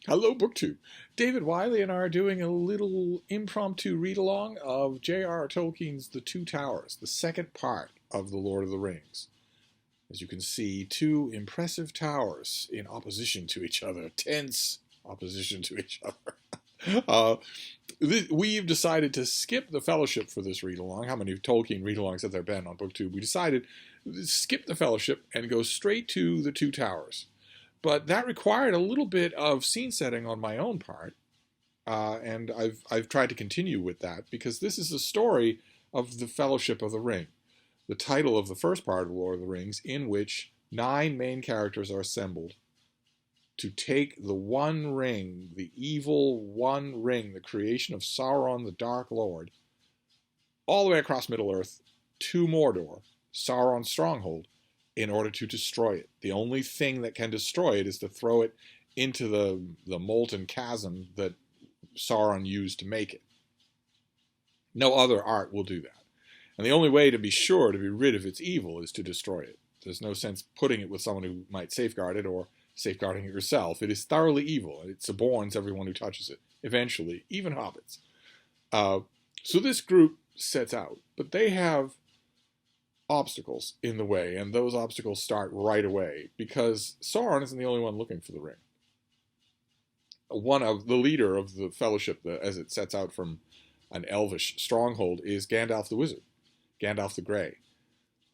Hello, BookTube. David Wiley and I are doing a little impromptu read-along of J.R.R. Tolkien's The Two Towers, the second part of The Lord of the Rings. As you can see, two impressive towers in opposition to each other, tense opposition to each other. We've decided to skip the Fellowship for this read-along. How many Tolkien read-alongs have there been on BookTube? We decided to skip the Fellowship and go straight to The Two Towers. But that required a little bit of scene setting on my own part, and I've tried to continue with that because this is the story of the Fellowship of the Ring, the title of the first part of Lord of the Rings, in which 9 main characters are assembled to take the One Ring, the evil One Ring, the creation of Sauron the Dark Lord, all the way across Middle-earth to Mordor, Sauron's stronghold, in order to destroy it. The only thing that can destroy it is to throw it into the molten chasm that Sauron used to make it. No other art will do that. And the only way to be sure to be rid of its evil is to destroy it. There's no sense putting it with someone who might safeguard it or safeguarding it yourself. It is thoroughly evil, and it suborns everyone who touches it, eventually, even hobbits. So this group sets out, but they have obstacles in the way, and those obstacles start right away because Sauron isn't the only one looking for the ring. One of the leader of the Fellowship, as it sets out from an elvish stronghold, is Gandalf the Wizard, Gandalf the Grey,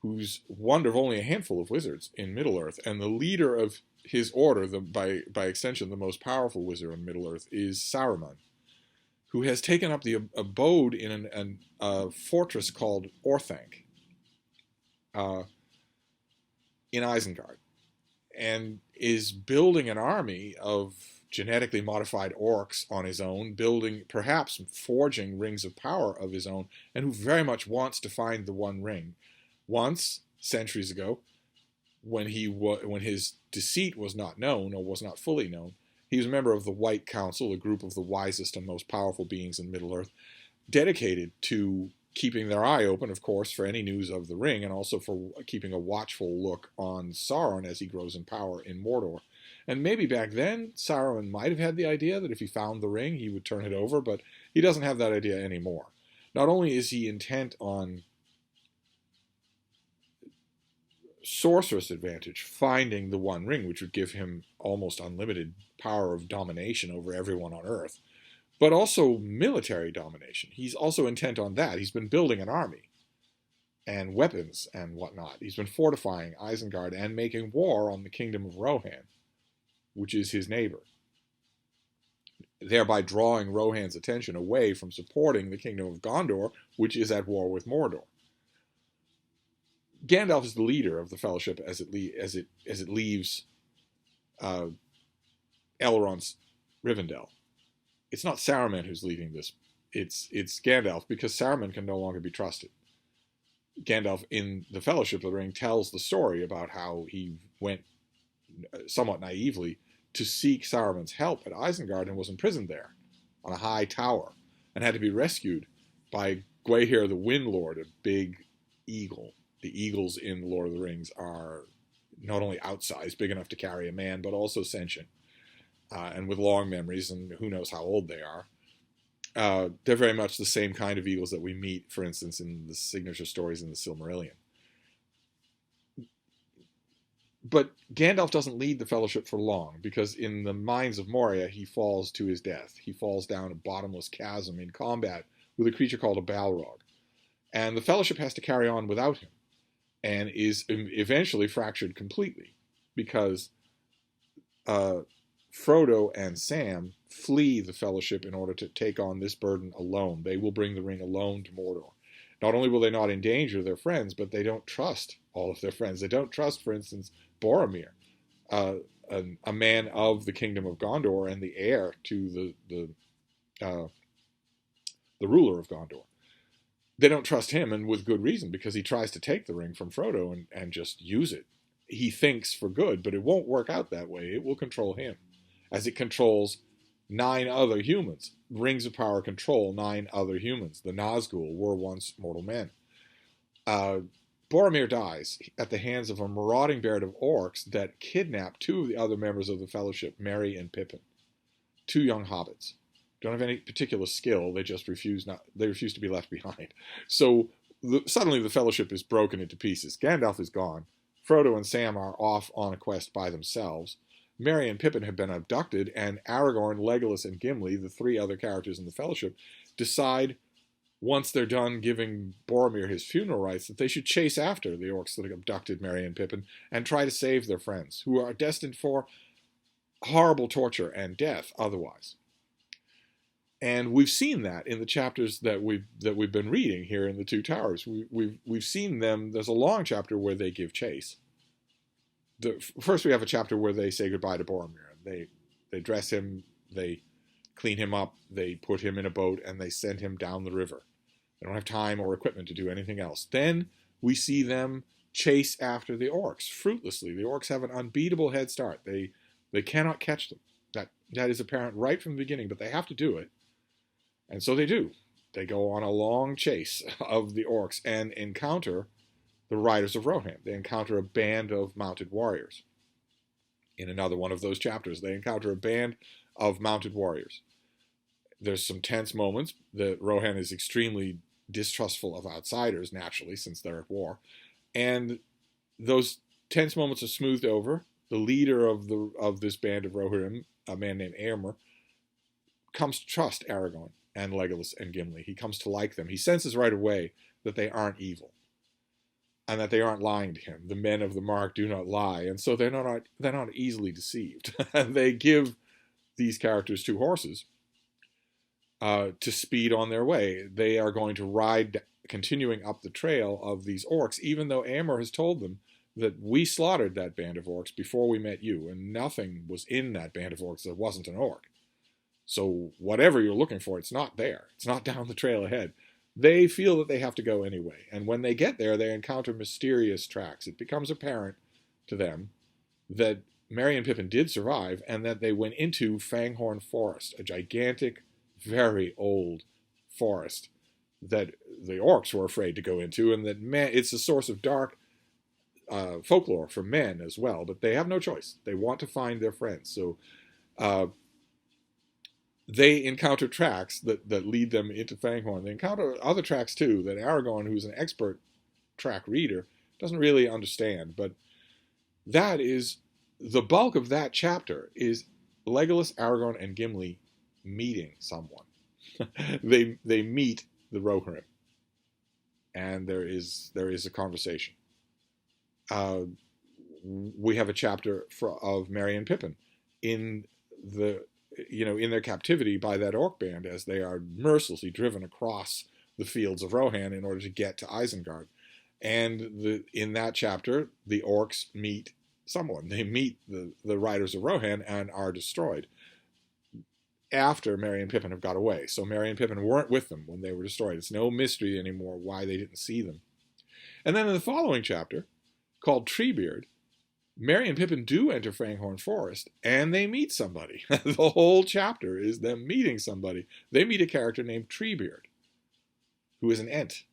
who's one of only a handful of wizards in Middle-earth, and the leader of his order, by extension the most powerful wizard on Middle-earth, is Saruman, who has taken up the abode in a fortress called Orthanc, in Isengard, and is building an army of genetically modified orcs on his own, perhaps forging rings of power of his own, and who very much wants to find the One Ring. Once, centuries ago, when his deceit was not known, or was not fully known, he was a member of the White Council, a group of the wisest and most powerful beings in Middle-earth, dedicated to keeping their eye open, of course, for any news of the ring, and also for keeping a watchful look on Sauron as he grows in power in Mordor. And maybe back then, Sauron might have had the idea that if he found the ring, he would turn it over, but he doesn't have that idea anymore. Not only is he intent on sorceress advantage, finding the One Ring, which would give him almost unlimited power of domination over everyone on Earth, but also military domination. He's also intent on that. He's been building an army and weapons and whatnot. He's been fortifying Isengard and making war on the kingdom of Rohan, which is his neighbor, thereby drawing Rohan's attention away from supporting the kingdom of Gondor, which is at war with Mordor. Gandalf is the leader of the Fellowship as it leaves Elrond's Rivendell. It's not Saruman who's leading this. It's Gandalf, because Saruman can no longer be trusted. Gandalf in the Fellowship of the Ring tells the story about how he went somewhat naively to seek Saruman's help at Isengard and was imprisoned there on a high tower and had to be rescued by Gwaihir the Windlord, a big eagle. The eagles in The Lord of the Rings are not only outsized, big enough to carry a man, but also sentient. And with long memories, and who knows how old they are. They're very much the same kind of eagles that we meet, for instance, in the signature stories in the Silmarillion. But Gandalf doesn't lead the Fellowship for long, because in the Mines of Moria, he falls to his death. He falls down a bottomless chasm in combat with a creature called a Balrog. And the Fellowship has to carry on without him, and is eventually fractured completely, because Frodo and Sam flee the Fellowship in order to take on this burden alone. They will bring the ring alone to Mordor. Not only will they not endanger their friends, but they don't trust all of their friends. They don't trust, for instance, Boromir, a man of the kingdom of Gondor and the heir to the ruler of Gondor. They don't trust him, and with good reason, because he tries to take the ring from Frodo and just use it. He thinks for good, but it won't work out that way. It will control him, as it controls 9 other humans. Rings of power control 9 other humans. The Nazgul were once mortal men. Boromir dies at the hands of a marauding band of orcs that kidnap 2 of the other members of the Fellowship, Merry and Pippin. two young hobbits. Don't have any particular skill. They just refuse to be left behind. So suddenly the Fellowship is broken into pieces. Gandalf is gone. Frodo and Sam are off on a quest by themselves. Merry and Pippin have been abducted, and Aragorn, Legolas, and Gimli, the three other characters in the Fellowship, decide, once they're done giving Boromir his funeral rites, that they should chase after the orcs that have abducted Merry and Pippin and try to save their friends, who are destined for horrible torture and death otherwise. And we've seen that in the chapters that we've been reading here in the Two Towers. We've seen them. There's a long chapter where they give chase. First, we have a chapter where they say goodbye to Boromir. They dress him, they clean him up, they put him in a boat, and they send him down the river. They don't have time or equipment to do anything else. Then we see them chase after the orcs fruitlessly. The orcs have an unbeatable head start. They cannot catch them. That is apparent right from the beginning, but they have to do it. And so they do. They go on a long chase of the orcs and encounter the Riders of Rohan. They encounter a band of mounted warriors. In another one of those chapters, they encounter a band of mounted warriors. There's some tense moments. The Rohan is extremely distrustful of outsiders, naturally, since they're at war. And those tense moments are smoothed over. The leader of this band of Rohirrim, a man named Éomer, comes to trust Aragorn and Legolas and Gimli. He comes to like them. He senses right away that they aren't evil and that they aren't lying to him. The men of the mark do not lie, and so they're not easily deceived. They give these characters two horses to speed on their way. They are going to ride, continuing up the trail of these orcs, even though Éomer has told them that we slaughtered that band of orcs before we met you, and nothing was in that band of orcs that wasn't an orc. So whatever you're looking for, it's not there. It's not down the trail ahead. They feel that they have to go anyway. And when they get there, they encounter mysterious tracks. It becomes apparent to them that Merry and Pippin did survive and that they went into Fanghorn Forest, a gigantic, very old forest that the orcs were afraid to go into, and that it's a source of dark folklore for men as well. But they have no choice. They want to find their friends. So they encounter tracks that lead them into Fanghorn. They encounter other tracks too that Aragorn, who's an expert track reader, doesn't really understand. But that is the bulk of that chapter is Legolas, Aragorn, and Gimli meeting someone. they meet the Rohirrim, and there is a conversation. We have a chapter of Merry and Pippin in their captivity by that orc band as they are mercilessly driven across the fields of Rohan in order to get to Isengard. And in that chapter, the orcs meet someone. They meet the Riders of Rohan and are destroyed after Merry and Pippin have got away. So Merry and Pippin weren't with them when they were destroyed. It's no mystery anymore why they didn't see them. And then in the following chapter, called Treebeard, Merry and Pippin do enter Fanghorn Forest, and they meet somebody. The whole chapter is them meeting somebody. They meet a character named Treebeard, who is an Ent.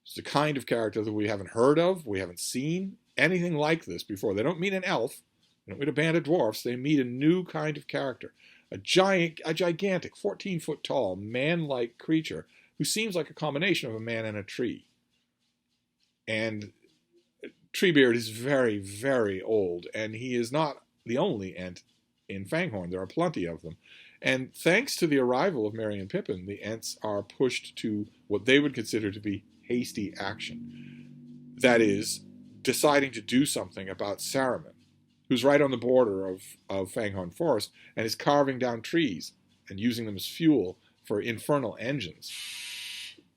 It's the kind of character that we haven't heard of, we haven't seen anything like this before. They don't meet an elf, they don't meet a band of dwarfs, they meet a new kind of character. A gigantic, 14-foot tall, man-like creature who seems like a combination of a man and a tree. And Treebeard is very, very old, and he is not the only Ent in Fanghorn. There are plenty of them. And thanks to the arrival of Merry and Pippin, the Ents are pushed to what they would consider to be hasty action. That is, deciding to do something about Saruman, who's right on the border of Fanghorn Forest and is carving down trees and using them as fuel for infernal engines.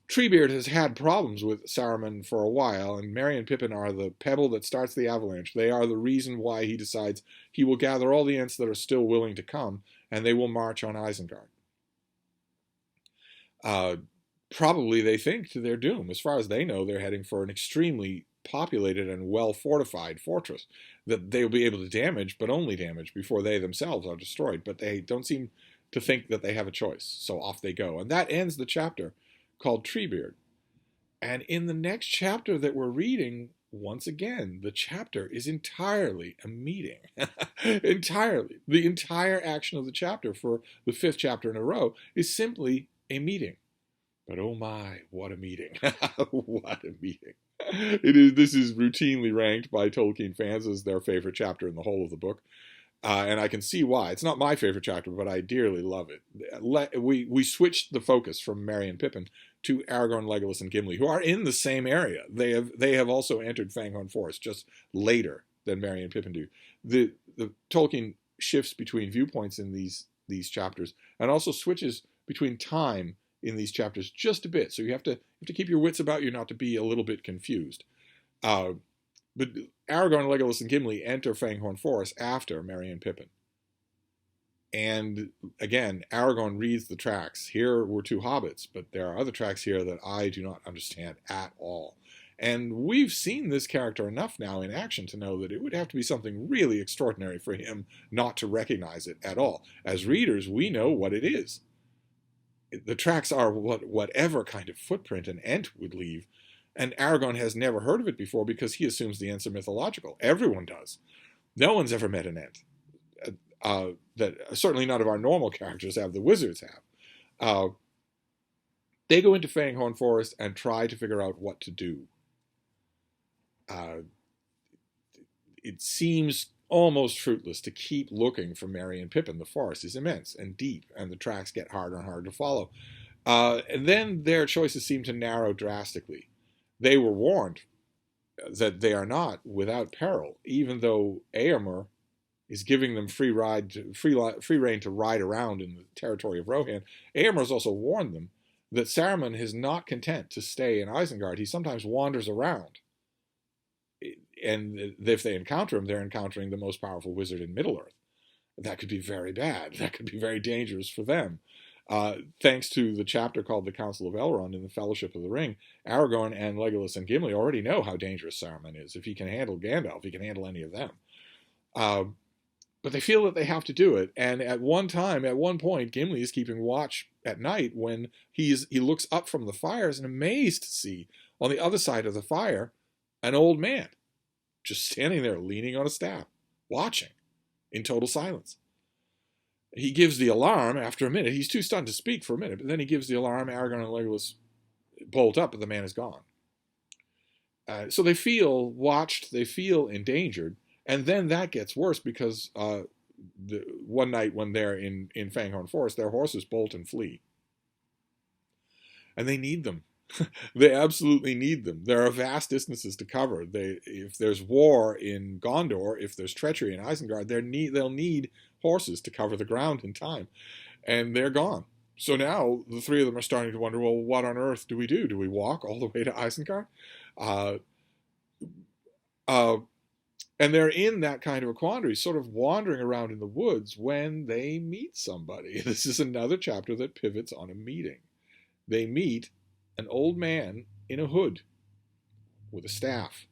Treebeard has had problems with Saruman for a while, and Merry and Pippin are the pebble that starts the avalanche. They are the reason why he decides he will gather all the Ents that are still willing to come, and they will march on Isengard. Probably they think to their doom. As far as they know, they're heading for an extremely populated and well-fortified fortress that they will be able to damage, but only damage before they themselves are destroyed. But they don't seem to think that they have a choice, so off they go. And that ends the chapter called Treebeard. And in the next chapter that we're reading, once again, the chapter is entirely a meeting. Entirely. The entire action of the chapter for the 5th chapter in a row is simply a meeting. But oh my, what a meeting. What a meeting. This is routinely ranked by Tolkien fans as their favorite chapter in the whole of the book. And I can see why. It's not my favorite chapter, but I dearly love it. We switched the focus from Merry and Pippin to Aragorn, Legolas, and Gimli, who are in the same area. They have also entered Fanghorn Forest just later than Merry and Pippin do. The Tolkien shifts between viewpoints in these chapters, and also switches between time in these chapters just a bit. So you have to keep your wits about you not to be a little bit confused. But Aragorn, Legolas, and Gimli enter Fanghorn Forest after Merry and Pippin. And again, Aragorn reads the tracks. Here were 2 hobbits, but there are other tracks here that I do not understand at all. And we've seen this character enough now in action to know that it would have to be something really extraordinary for him not to recognize it at all. As readers, we know what it is. The tracks are whatever kind of footprint an Ent would leave. And Aragorn has never heard of it before because he assumes the Ents are mythological. Everyone does. No one's ever met an Ent. That certainly none of our normal characters have. The wizards have. They go into Fanghorn Forest and try to figure out what to do. It seems almost fruitless to keep looking for Merry and Pippin. The forest is immense and deep, and the tracks get harder and harder to follow. And then their choices seem to narrow drastically. They were warned that they are not without peril, even though Éomer is giving them free rein to ride around in the territory of Rohan. Éomer has also warned them that Saruman is not content to stay in Isengard. He sometimes wanders around. And if they encounter him, they're encountering the most powerful wizard in Middle-earth. That could be very bad. That could be very dangerous for them. Thanks to the chapter called the Council of Elrond in the Fellowship of the Ring, Aragorn and Legolas and Gimli already know how dangerous Saruman is. If he can handle Gandalf, he can handle any of them. But they feel that they have to do it. And at one point, Gimli is keeping watch at night when he looks up from the fires and amazed to see on the other side of the fire an old man just standing there leaning on a staff, watching in total silence. He gives the alarm after a minute. He's too stunned to speak for a minute, but then he gives the alarm. Aragorn and Legolas bolt up, but the man is gone. So they feel watched, they feel endangered, and then that gets worse because one night when they're in Fanghorn Forest, their horses bolt and flee. And they need them. They absolutely need them. There are vast distances to cover. If there's war in Gondor, if there's treachery in Isengard, they'll need horses to cover the ground in time. And they're gone. So now the 3 of them are starting to wonder, well, what on earth do we do? Do we walk all the way to Isengard? And they're in that kind of a quandary, sort of wandering around in the woods when they meet somebody. This is another chapter that pivots on a meeting. They meet an old man in a hood with a staff.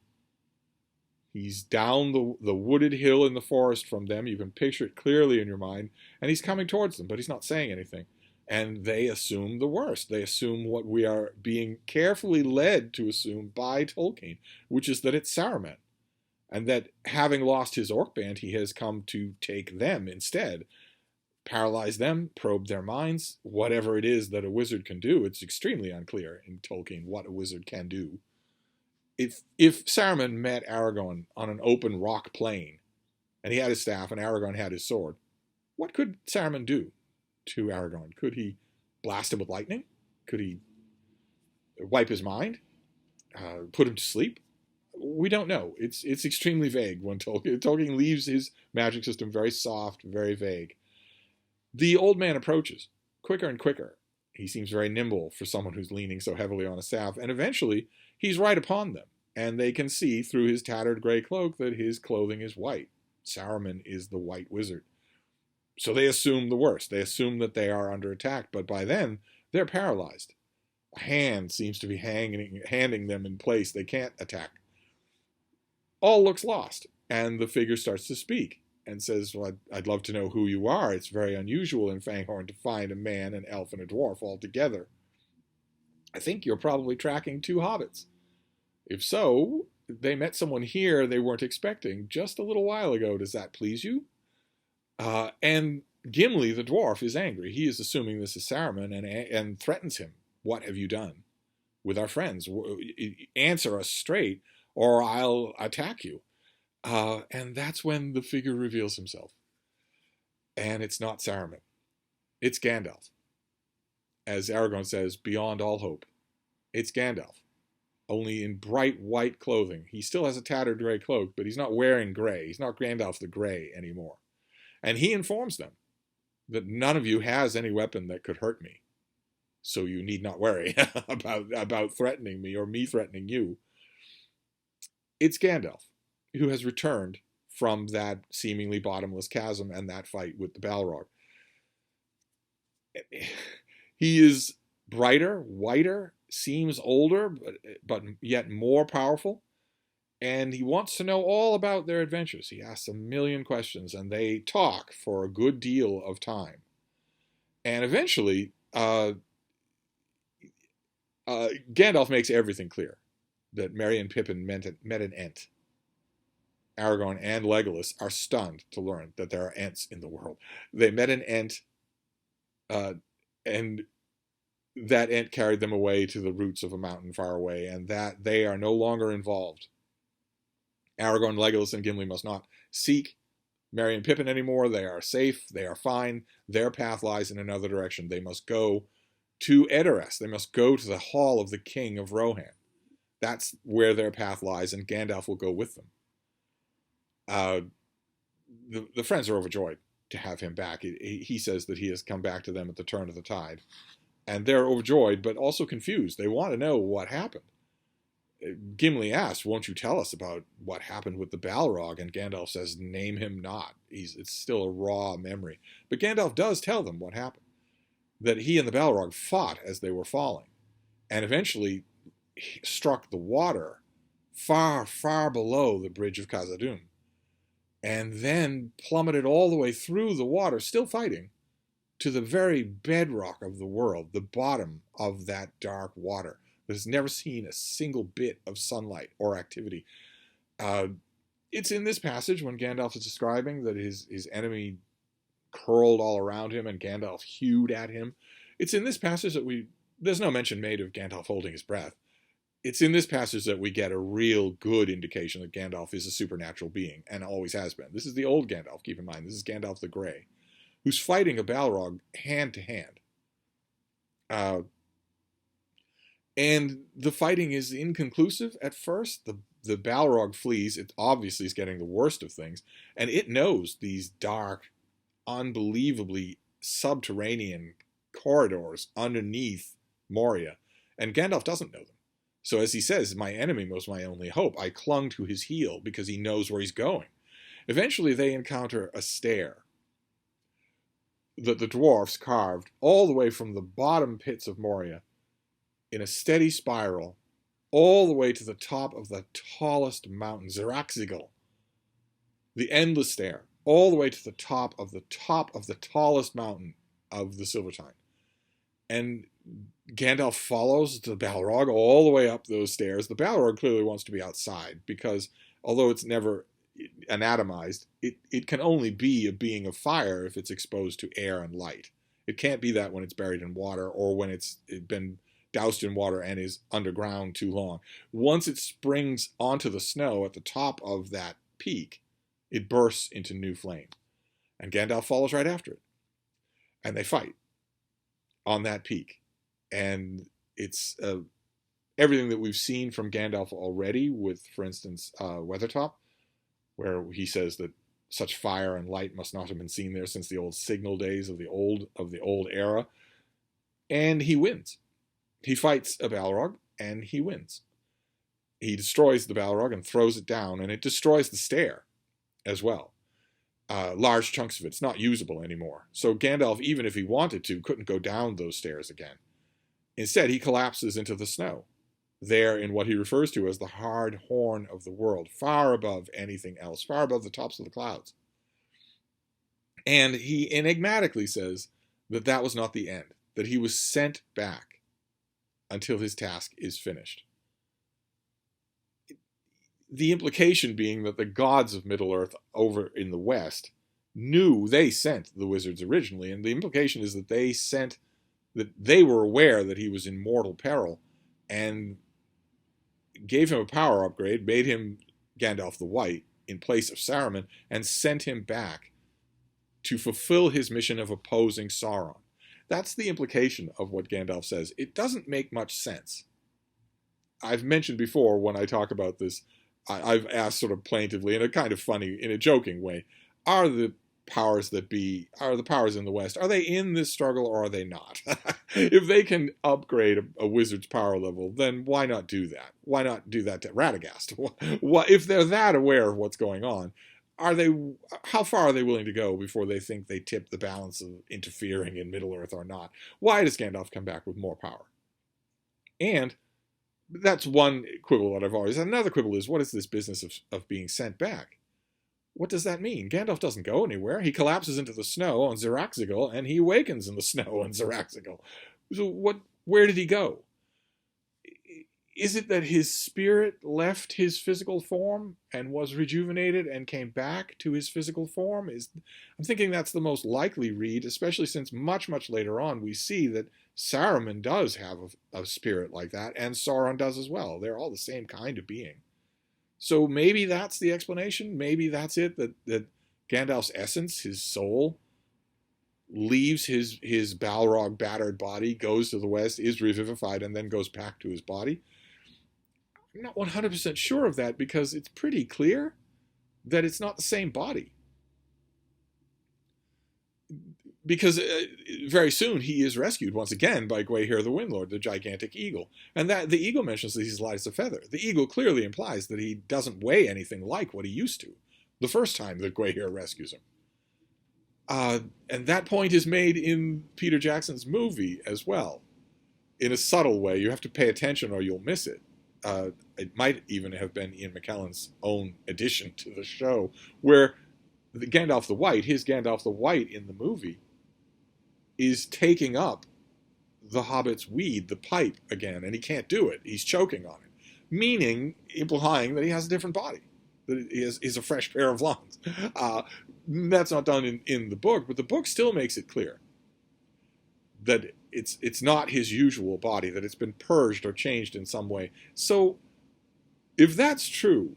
He's down the wooded hill in the forest from them. You can picture it clearly in your mind. And he's coming towards them, but he's not saying anything. And they assume the worst. They assume what we are being carefully led to assume by Tolkien, which is that it's Saruman. And that having lost his orc band, he has come to take them instead. Paralyze them, probe their minds, whatever it is that a wizard can do. It's extremely unclear in Tolkien what a wizard can do. If Saruman met Aragorn on an open rock plain, and he had his staff and Aragorn had his sword, what could Saruman do to Aragorn? Could he blast him with lightning? Could he wipe his mind? Put him to sleep? We don't know. It's extremely vague when Tolkien leaves his magic system very soft, very vague. The old man approaches, quicker and quicker. He seems very nimble for someone who's leaning so heavily on a staff, and eventually he's right upon them, and they can see through his tattered gray cloak that his clothing is white. Saruman is the White Wizard. So they assume the worst. They assume that they are under attack, but by then they're paralyzed. A hand seems to be handing them in place. They can't attack. All looks lost, and the figure starts to speak and says, well, I'd love to know who you are. It's very unusual in Fanghorn to find a man, an elf, and a dwarf all together. I think you're probably tracking 2 hobbits. If so, they met someone here they weren't expecting just a little while ago. Does that please you? And Gimli, the dwarf, is angry. He is assuming this is Saruman and threatens him. What have you done with our friends? Answer us straight, or I'll attack you. And that's when the figure reveals himself. And it's not Saruman. It's Gandalf. As Aragorn says, beyond all hope. It's Gandalf. Only in bright white clothing. He still has a tattered gray cloak, but he's not wearing gray. He's not Gandalf the Grey anymore. And he informs them that none of you has any weapon that could hurt me. So you need not worry about threatening me or me threatening you. It's Gandalf who has returned from that seemingly bottomless chasm and that fight with the Balrog. He is brighter, whiter, seems older, but yet more powerful. And he wants to know all about their adventures. He asks a million questions, and they talk for a good deal of time. And eventually, Gandalf makes everything clear, that Merry and Pippin met an Ent. Aragorn and Legolas are stunned to learn that there are Ents in the world. They met an Ent, and that Ent carried them away to the roots of a mountain far away, and that they are no longer involved. Aragorn, Legolas, and Gimli must not seek Merry and Pippin anymore. They are safe. They are fine. Their path lies in another direction. They must go to Edoras. They must go to the hall of the king of Rohan. That's where their path lies, and Gandalf will go with them. The friends are overjoyed to have him back. He says that he has come back to them at the turn of the tide. And they're overjoyed, but also confused. They want to know what happened. Gimli asks, won't you tell us about what happened with the Balrog? And Gandalf says, name him not. It's still a raw memory. But Gandalf does tell them what happened. That he and the Balrog fought as they were falling. And eventually struck the water far, far below the bridge of Khazad-dûm. And then plummeted all the way through the water, still fighting, to the very bedrock of the world, the bottom of that dark water that has never seen a single bit of sunlight or activity. It's in this passage when Gandalf is describing that his enemy curled all around him and Gandalf hewed at him. It's in this passage that there's no mention made of Gandalf holding his breath. It's in this passage that we get a real good indication that Gandalf is a supernatural being and always has been. This is the old Gandalf, keep in mind. This is Gandalf the Grey, who's fighting a Balrog hand to hand. And the fighting is inconclusive at first. The Balrog flees. It obviously is getting the worst of things. And it knows these dark, unbelievably subterranean corridors underneath Moria. And Gandalf doesn't know them. So as he says, my enemy was my only hope. I clung to his heel because he knows where he's going. Eventually they encounter a stair that the dwarfs carved all the way from the bottom pits of Moria in a steady spiral all the way to the top of the tallest mountain, Ziraxigal. The endless stair, all the way to the top of the tallest mountain of the Silvertine. And Gandalf follows the Balrog all the way up those stairs. The Balrog clearly wants to be outside because although it's never anatomized, it can only be a being of fire if it's exposed to air and light. It can't be that when it's buried in water or when it's been doused in water and is underground too long. Once it springs onto the snow at the top of that peak, it bursts into new flame. And Gandalf follows right after it. And they fight on that peak. And it's everything that we've seen from Gandalf already with, for instance, Weathertop, where he says that such fire and light must not have been seen there since the old signal days of the old era. And he wins. He fights a Balrog, and he wins. He destroys the Balrog and throws it down, and it destroys the stair as well. Large chunks of it's not usable anymore. So Gandalf, even if he wanted to, couldn't go down those stairs again. Instead, he collapses into the snow, there in what he refers to as the hard horn of the world, far above anything else, far above the tops of the clouds. And he enigmatically says that that was not the end, that he was sent back until his task is finished. the implication being that the gods of Middle-earth over in the West knew they sent the wizards originally, and the implication is that they were aware that he was in mortal peril and gave him a power upgrade, made him Gandalf the White in place of Saruman, and sent him back to fulfill his mission of opposing Sauron. That's the implication of what Gandalf says. It doesn't make much sense. I've mentioned before when I talk about this, I've asked sort of plaintively, in a kind of funny, in a joking way, are the powers in the West, are they in this struggle or are they not? If they can upgrade a wizard's power level, then why not do that? Why not do that to Radagast? If they're that aware of what's going on, how far are they willing to go before they think they tip the balance of interfering in Middle-earth or not? Why does Gandalf come back with more power? And that's one quibble that I've always had. Another quibble is, what is this business of being sent back? What does that mean? Gandalf doesn't go anywhere. He collapses into the snow on Xeraxigal, and he awakens in the snow on Xeraxigal. So where did he go? Is it that his spirit left his physical form and was rejuvenated and came back to his physical form? I'm thinking that's the most likely read, especially since much, much later on we see that Saruman does have a spirit like that, and Sauron does as well. They're all the same kind of being. So maybe that's the explanation. Maybe that's it, that Gandalf's essence, his soul, leaves his Balrog battered body, goes to the West, is revivified, and then goes back to his body. I'm not 100% sure of that, because it's pretty clear that it's not the same body. Because very soon he is rescued once again by Gwaihir the Windlord, the gigantic eagle. And that the eagle mentions that he's light as a feather. The eagle clearly implies that he doesn't weigh anything like what he used to the first time that Gwaihir rescues him. And that point is made in Peter Jackson's movie as well, in a subtle way. You have to pay attention or you'll miss it. It might even have been Ian McKellen's own addition to the show, where Gandalf the White, his Gandalf the White in the movie, is taking up the Hobbit's weed, the pipe, again, and he can't do it. He's choking on it, implying that he has a different body, that he is a fresh pair of lungs. That's not done in the book, but the book still makes it clear that it's not his usual body, that it's been purged or changed in some way. So if that's true,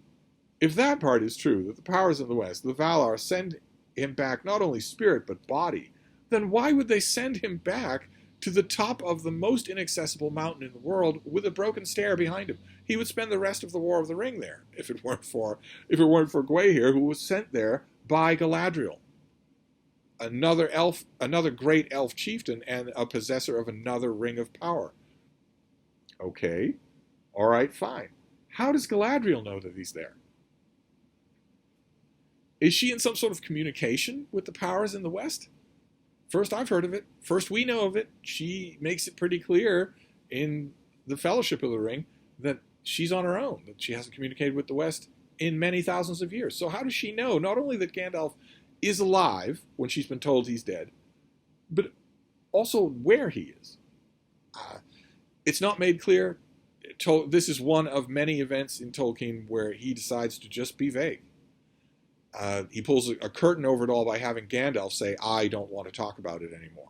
if that part is true, that the powers in the West, the Valar, send him back not only spirit but body, then why would they send him back to the top of the most inaccessible mountain in the world with a broken stair behind him? He would spend the rest of the War of the Ring there if it weren't for Gwaihir, who was sent there by Galadriel, another great elf chieftain and a possessor of another ring of power. Okay, all right, fine. How does Galadriel know that he's there? Is she in some sort of communication with the powers in the West? First I've heard of it. First we know of it. She makes it pretty clear in the Fellowship of the Ring that she's on her own, that she hasn't communicated with the West in many thousands of years. So how does she know not only that Gandalf is alive when she's been told he's dead, but also where he is? It's not made clear. This is one of many events in Tolkien where he decides to just be vague. He pulls a curtain over it all by having Gandalf say, I don't want to talk about it anymore.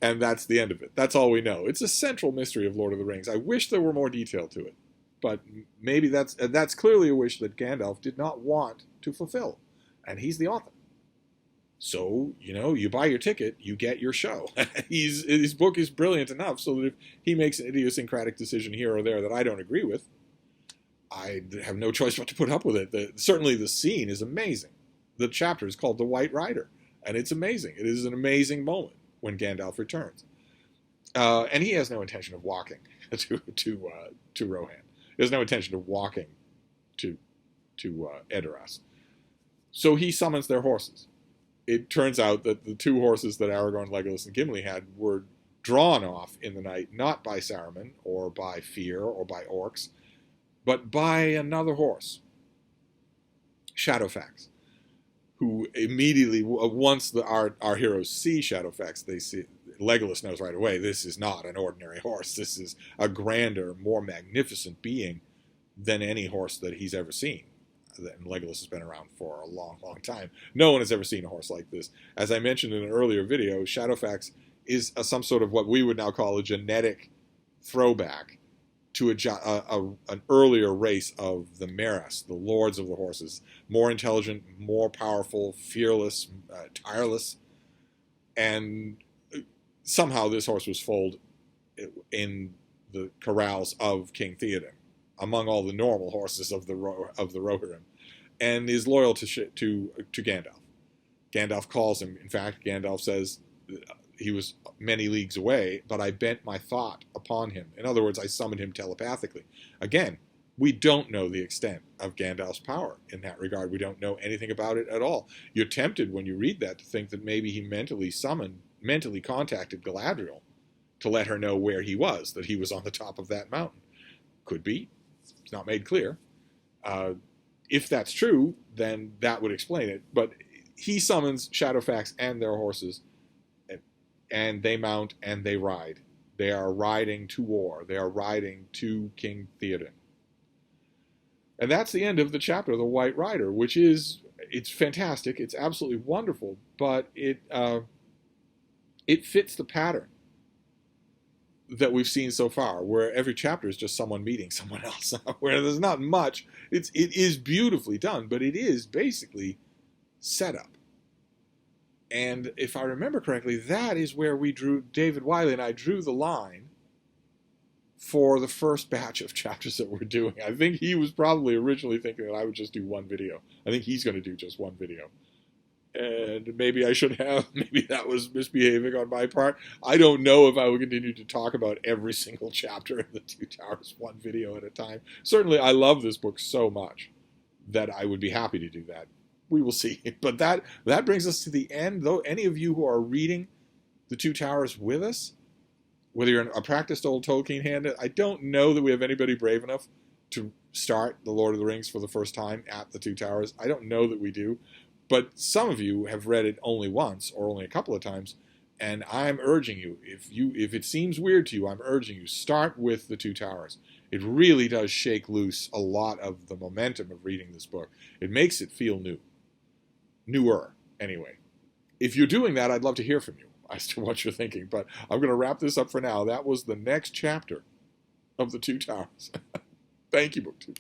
And that's the end of it. That's all we know. It's a central mystery of Lord of the Rings. I wish there were more detail to it. But maybe that's clearly a wish that Gandalf did not want to fulfill. And he's the author. So, you buy your ticket, you get your show. His book is brilliant enough so that if he makes an idiosyncratic decision here or there that I don't agree with, I have no choice but to put up with it. Certainly the scene is amazing. The chapter is called The White Rider, and it's amazing. It is an amazing moment when Gandalf returns. And he has no intention of walking to Rohan. He has no intention of walking to Edoras. So he summons their horses. It turns out that the two horses that Aragorn, Legolas, and Gimli had were drawn off in the night, not by Saruman, or by fear, or by orcs, but by another horse, Shadowfax, who immediately, once our heroes see Shadowfax, they see, Legolas knows right away, this is not an ordinary horse. This is a grander, more magnificent being than any horse that he's ever seen. And Legolas has been around for a long, long time. No one has ever seen a horse like this. As I mentioned in an earlier video, Shadowfax is some sort of what we would now call a genetic throwback to an earlier race of the Meras, the lords of the horses. More intelligent, more powerful, fearless, tireless. And somehow this horse was foaled in the corrals of King Theoden, among all the normal horses of the Rohirrim, and is loyal to Gandalf. Gandalf calls him. In fact, Gandalf says he was many leagues away, but I bent my thought upon him. In other words, I summoned him telepathically. Again, we don't know the extent of Gandalf's power in that regard. We don't know anything about it at all. You're tempted when you read that to think that maybe he mentally contacted Galadriel to let her know where he was, that he was on the top of that mountain. Could be. It's not made clear. If that's true, then that would explain it. But he summons Shadowfax and their horses, and they mount and they ride. They are riding to war. They are riding to King Theoden. And that's the end of the chapter of the White Rider, which it's fantastic. It's absolutely wonderful, but it fits the pattern that we've seen so far, where every chapter is just someone meeting someone else, where there's not much. It is beautifully done, but it is basically set up. And if I remember correctly, that is where David Wiley and I drew the line for the first batch of chapters that we're doing. I think he was probably originally thinking that I would just do one video. I think he's going to do just one video. And maybe I should have. Maybe that was misbehaving on my part. I don't know if I will continue to talk about every single chapter in the Two Towers one video at a time. Certainly, I love this book so much that I would be happy to do that. We will see. But that brings us to the end. Though any of you who are reading the Two Towers with us, whether you're a practiced old Tolkien hand, I don't know that we have anybody brave enough to start The Lord of the Rings for the first time at the Two Towers. I don't know that we do. But some of you have read it only once or only a couple of times, and I'm urging you, if it seems weird to you, I'm urging you, start with the Two Towers. It really does shake loose a lot of the momentum of reading this book. It makes it feel new. Newer, anyway. If you're doing that, I'd love to hear from you as to what you're thinking. But I'm going to wrap this up for now. That was the next chapter of the Two Towers. Thank you, BookTube.